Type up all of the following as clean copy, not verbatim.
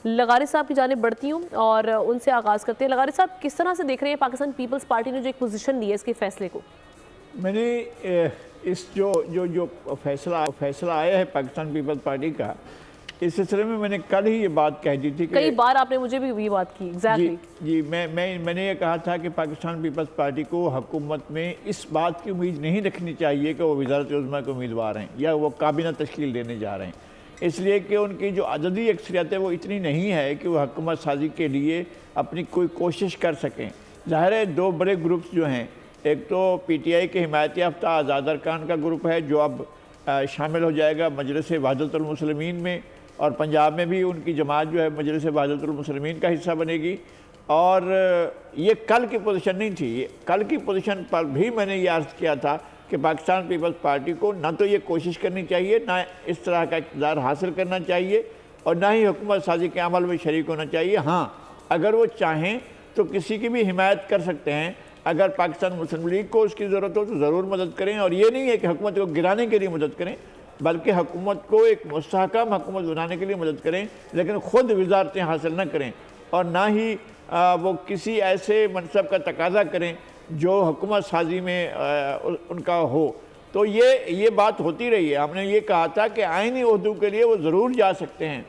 لغاری صاحب کی جانب بڑھتی ہوں اور ان سے آغاز کرتے ہیں. لغاری صاحب کس طرح سے دیکھ رہے ہیں پاکستان پیپلز پارٹی نے جو ایک پوزیشن لی ہے اس کے فیصلے کو؟ میں نے اس جو فیصلہ آیا ہے پاکستان پیپلز پارٹی کا، اس سلسلے میں نے کل ہی یہ بات کہہ دی تھی کہ کئی بار آپ نے مجھے بھی یہ بات کی. جی میں نے یہ کہا تھا کہ پاکستان پیپلز پارٹی کو حکومت میں اس بات کی امید نہیں رکھنی چاہیے کہ وہ وزارت عظمیٰ کے امیدوار ہیں یا وہ کابینہ تشکیل دینے جا رہے ہیں، اس لیے کہ ان کی جو عددی اکثریت ہے وہ اتنی نہیں ہے کہ وہ حکومت سازی کے لیے اپنی کوئی کوشش کر سکیں. ظاہر ہے دو بڑے گروپس جو ہیں، ایک تو پی ٹی آئی کے حمایت یافتہ آزاد ارکان کا گروپ ہے جو اب شامل ہو جائے گا مجلس وحدت المسلمین میں، اور پنجاب میں بھی ان کی جماعت جو ہے مجلس وحدت المسلمین کا حصہ بنے گی. اور یہ کل کی پوزیشن نہیں تھی، کل کی پوزیشن پر بھی میں نے یہ عرض کیا تھا کہ پاکستان پیپلز پارٹی کو نہ تو یہ کوشش کرنی چاہیے، نہ اس طرح کا اقتدار حاصل کرنا چاہیے، اور نہ ہی حکومت سازی کے عمل میں شریک ہونا چاہیے. ہاں اگر وہ چاہیں تو کسی کی بھی حمایت کر سکتے ہیں، اگر پاکستان مسلم لیگ کو اس کی ضرورت ہو تو ضرور مدد کریں، اور یہ نہیں ہے کہ حکومت کو گرانے کے لیے مدد کریں بلکہ حکومت کو ایک مستحکم حکومت بنانے کے لیے مدد کریں، لیکن خود وزارتیں حاصل نہ کریں اور نہ ہی وہ کسی ایسے منصب کا تقاضا کریں جو حکومت سازی میں ان کا ہو. تو یہ بات ہوتی رہی ہے. ہم نے یہ کہا تھا کہ آئینی عہدوں کے لیے وہ ضرور جا سکتے ہیں،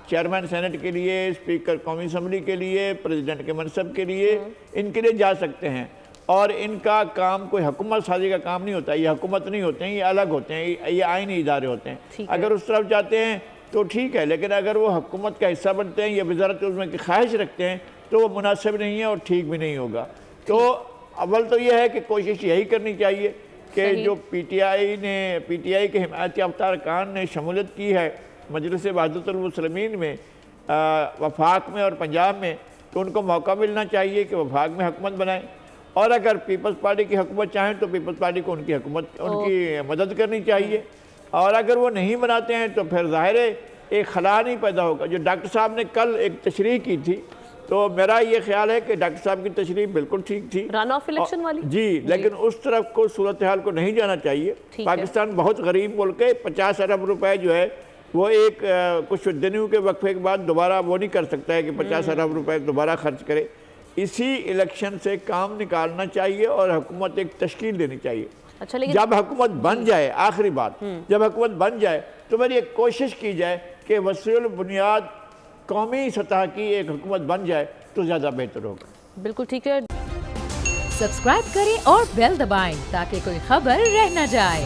چیئرمین سینٹ کے لیے، اسپیکر قومی اسمبلی کے لیے، پریزیڈنٹ کے منصب کے لیے، ان کے لیے جا سکتے ہیں، اور ان کا کام کوئی حکومت سازی کا کام نہیں ہوتا. یہ حکومت نہیں ہوتے ہیں، یہ الگ ہوتے ہیں، یہ آئینی ادارے ہوتے ہیں. اگر اس طرف جاتے ہیں تو ٹھیک ہے، لیکن اگر وہ حکومت کا حصہ بنتے ہیں یا وزارت عظمیٰ کی خواہش رکھتے ہیں تو وہ مناسب نہیں ہے اور ٹھیک بھی نہیں ہوگا. تو اول تو یہ ہے کہ کوشش یہی کرنی چاہیے کہ جو پی ٹی آئی کے حمایت یافتہ ارکان نے شمولیت کی ہے مجلس وحدت المسلمین میں، وفاق میں اور پنجاب میں، تو ان کو موقع ملنا چاہیے کہ وفاق میں حکومت بنائیں، اور اگر پیپلز پارٹی کی حکومت چاہیں تو پیپلز پارٹی کو ان کی مدد کرنی چاہیے. اور اگر وہ نہیں بناتے ہیں تو پھر ظاہر ہے ایک خلا نہیں پیدا ہوگا. جو ڈاکٹر صاحب نے کل ایک تشریح کی تھی تو میرا یہ خیال ہے کہ ڈاکٹر صاحب کی تشریح بالکل ٹھیک تھی، رن آف الیکشن والی، جی، لیکن اس طرف کو صورتحال کو نہیں جانا چاہیے. پاکستان بہت غریب ملک ہے، 50 ارب روپے جو ہے وہ ایک کچھ دنوں کے وقفے کے بعد دوبارہ وہ نہیں کر سکتا ہے کہ 50 ارب روپے دوبارہ خرچ کرے. اسی الیکشن سے کام نکالنا چاہیے اور حکومت ایک تشکیل دینی چاہیے. جب حکومت بن جائے، آخری بات، جب حکومت بن جائے تو میری ایک کوشش کی جائے کہ وسیع البنیاد قومی سطح کی ایک حکومت بن جائے تو زیادہ بہتر ہوگا. بالکل ٹھیک ہے. سبسکرائب کریں اور بیل دبائیں تاکہ کوئی خبر رہ نہ جائے.